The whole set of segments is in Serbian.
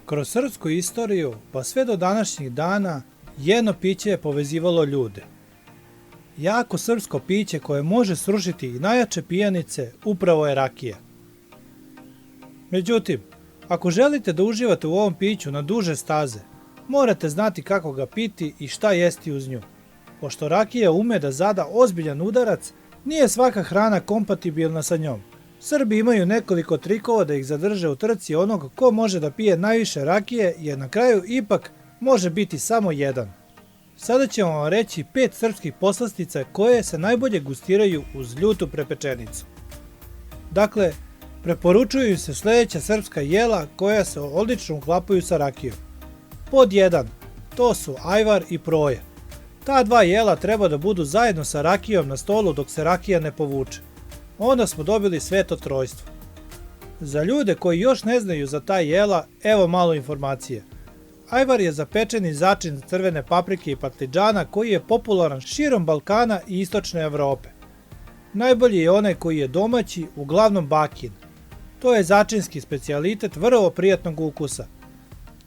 Kroz srpsku istoriju, pa sve do današnjih dana, jedno piće je povezivalo ljude. Jako srpsko piće koje može srušiti i najjače pijanice upravo je rakija. Međutim, ako želite da uživate u ovom piću na duže staze, morate znati kako ga piti i šta jesti uz nju. Pošto rakija ume da zada ozbiljan udarac, nije svaka hrana kompatibilna sa njom. Srbi imaju nekoliko trikova da ih zadrže u trci onog ko može da pije najviše rakije, jer na kraju ipak može biti samo jedan. Sada ćemo vam reći 5 srpskih poslastica koje se najbolje gustiraju uz ljutu prepečenicu. Dakle, preporučuju im se sljedeća srpska jela koja se odlično uklapaju sa rakijom. Pod 1. To su ajvar i proje. Ta dva jela treba da budu zajedno sa rakijom na stolu dok se rakija ne povuče. Onda smo dobili sveto trojstvo. Za ljude koji još ne znaju za ta jela, evo malo informacije. Ajvar je zapečeni začin crvene paprike i patliđana koji je popularan širom Balkana i istočne Evrope. Najbolji je onaj koji je domaći, uglavnom bakin. To je začinski specijalitet vrlo prijatnog ukusa.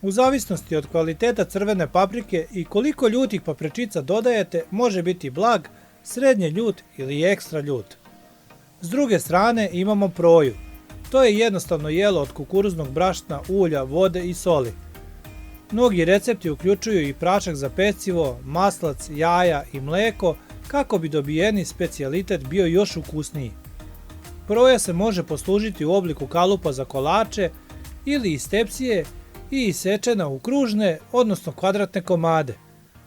U zavisnosti od kvaliteta crvene paprike i koliko ljutih papričica dodajete, može biti blag, srednje ljut ili ekstra ljut. S druge strane imamo proju. To je jednostavno jelo od kukuruznog brašna, ulja, vode i soli. Mnogi recepti uključuju i prašak za pecivo, maslac, jaja i mleko kako bi dobijeni specijalitet bio još ukusniji. Proja se može poslužiti u obliku kalupa za kolače ili iz tepsije i isečena u kružne, odnosno kvadratne komade.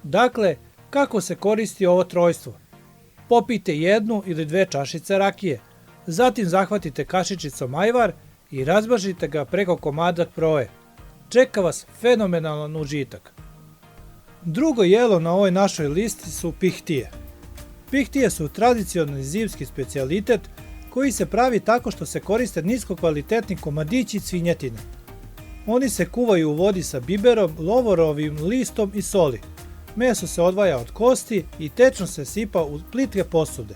Dakle, kako se koristi ovo trojstvo? Popijte 1 ili 2 čašice rakije, zatim zahvatite kašičicom ajvar i razbažite ga preko komada proje. Čeka vas fenomenalan užitak. Drugo jelo na ovoj našoj listi su pihtije. Pihtije su tradicionalni zimski specijalitet koji se pravi tako što se koriste niskokvalitetni komadići svinjetine. Oni se kuvaju u vodi sa biberom, lovorovim listom i soli. Meso se odvaja od kosti i tečno se sipa u plitke posude.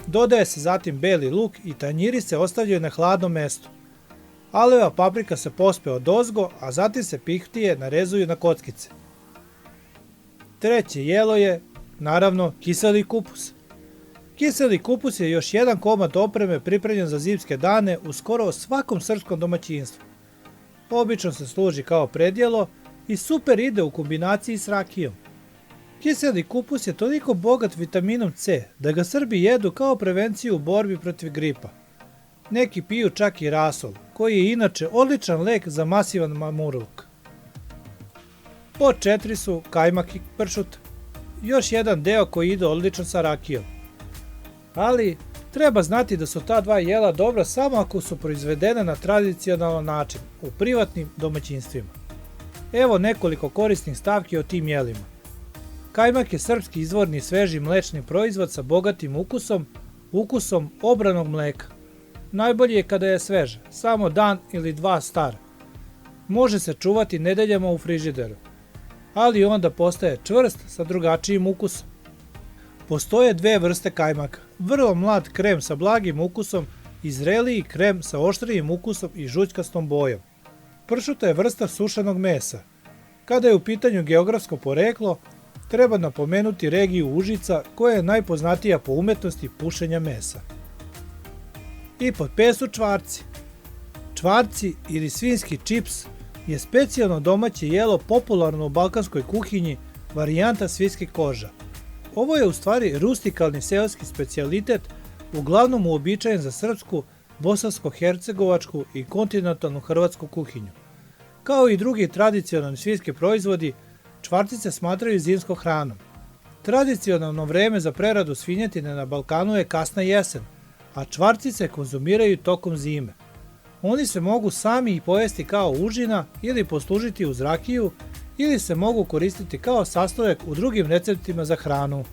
Dodaje se zatim beli luk i tanjiri se ostavljaju na hladnom mestu. Aleva paprika se pospe odozgo, a zatim se pihtije narezuju na kockice. Treće jelo je, naravno, kiseli kupus. Kiseli kupus je još jedan komad opreme pripremljen za zimske dane u skoro svakom srpskom domaćinstvu. Obično se služi kao predjelo i super ide u kombinaciji s rakijom. Kiseli kupus je toliko bogat vitaminom C da ga Srbi jedu kao prevenciju u borbi protiv gripa. Neki piju čak i rasol, koji je inače odličan lek za masivan mamurluk. Pod 4 su kajmak i pršut, još jedan deo koji ide odlično sa rakijom. Ali treba znati da su ta dva jela dobra samo ako su proizvedene na tradicionalan način, u privatnim domaćinstvima. Evo nekoliko korisnih stavki o tim jelima. Kajmak je srpski izvorni sveži mlečni proizvod sa bogatim ukusom obranog mleka. Najbolje je kada je svež, samo dan ili 2 star. Može se čuvati nedeljama u frižideru, ali onda postaje čvrst sa drugačijim ukusom. Postoje 2 vrste kajmaka, vrlo mlad krem sa blagim ukusom i zreliji krem sa oštrijim ukusom i žućkastom bojom. Pršuta je vrsta sušenog mesa. Kada je u pitanju geografsko poreklo, treba napomenuti regiju Užica koja je najpoznatija po umetnosti pušenja mesa. I pod 5 su čvarci. Čvarci ili svinjski čips je specijalno domaće jelo popularno u balkanskoj kuhinji, varijanta svinjskih koža. Ovo je u stvari rustikalni seoski specijalitet, uglavnom uobičajen za srpsku, bosansko-hercegovačku i kontinentalnu hrvatsku kuhinju. Kao i drugi tradicionalni svinjski proizvodi, čvarci se smatraju zimskom hranom. Tradicionalno vreme za preradu svinjetine na Balkanu je kasna jesen, a čvarci se konzumiraju tokom zime. Oni se mogu sami i pojesti kao užina ili poslužiti uz rakiju ili se mogu koristiti kao sastojak u drugim receptima za hranu.